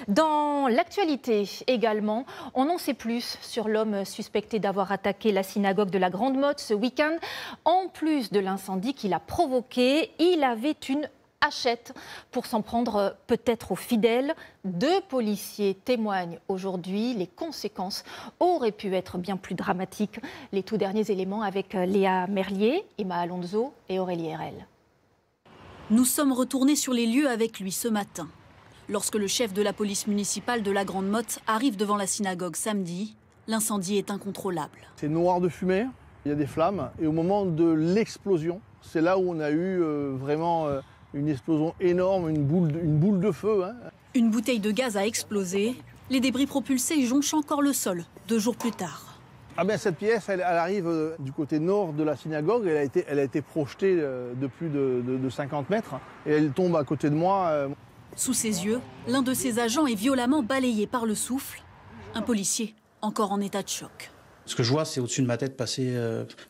Dans l'actualité également, on en sait plus sur l'homme suspecté d'avoir attaqué la synagogue de la Grande Motte ce week-end. En plus de l'incendie qu'il a provoqué, il avait une hachette pour s'en prendre peut-être aux fidèles. 2 policiers témoignent aujourd'hui. Les conséquences auraient pu être bien plus dramatiques. Les tout derniers éléments avec Léa Merlier, Emma Alonso et Aurélie Herel. Nous sommes retournés sur les lieux avec lui ce matin. Lorsque le chef de la police municipale de la Grande Motte arrive devant la synagogue samedi, l'incendie est incontrôlable. C'est noir de fumée, il y a des flammes. Et au moment de l'explosion, c'est là où on a eu vraiment une explosion énorme, une boule de feu. Une bouteille de gaz a explosé. Les débris propulsés jonchent encore le sol 2 jours plus tard. Cette pièce, elle arrive du côté nord de la synagogue. Elle a été projetée de plus de 50 mètres. Et elle tombe à côté de moi. Sous ses yeux, l'un de ses agents est violemment balayé par le souffle. Un policier encore en état de choc. Ce que je vois, c'est au-dessus de ma tête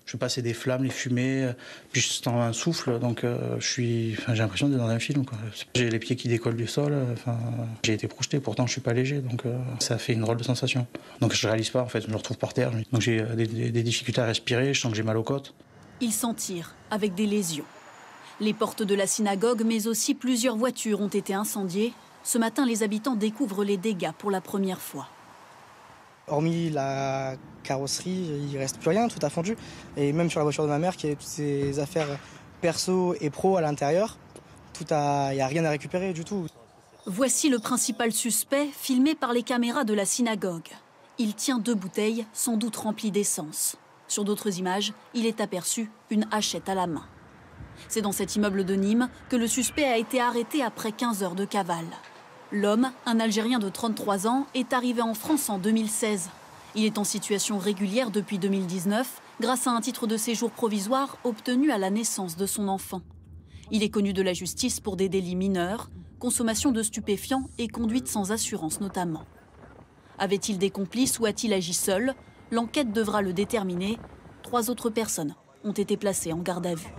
je passer des flammes, les fumées, puis je sens un souffle, donc j'ai l'impression d'être dans un film, quoi. J'ai les pieds qui décollent du sol, j'ai été projeté, pourtant je suis pas léger, donc ça fait une drôle de sensation. Donc je réalise pas, en fait, je me retrouve par terre, donc j'ai des difficultés à respirer, je sens que j'ai mal aux côtes. Il s'en tire avec des lésions. Les portes de la synagogue, mais aussi plusieurs voitures ont été incendiées. Ce matin, les habitants découvrent les dégâts pour la première fois. Hormis la carrosserie, il ne reste plus rien, tout a fondu. Et même sur la voiture de ma mère, qui avait toutes ses affaires perso et pro à l'intérieur, il n'y a rien à récupérer du tout. Voici le principal suspect, filmé par les caméras de la synagogue. Il tient 2 bouteilles, sans doute remplies d'essence. Sur d'autres images, il est aperçu une hachette à la main. C'est dans cet immeuble de Nîmes que le suspect a été arrêté après 15 heures de cavale. L'homme, un Algérien de 33 ans, est arrivé en France en 2016. Il est en situation régulière depuis 2019 grâce à un titre de séjour provisoire obtenu à la naissance de son enfant. Il est connu de la justice pour des délits mineurs, consommation de stupéfiants et conduite sans assurance notamment. Avait-il des complices ou a-t-il agi seul? L'enquête devra le déterminer. 3 autres personnes ont été placées en garde à vue.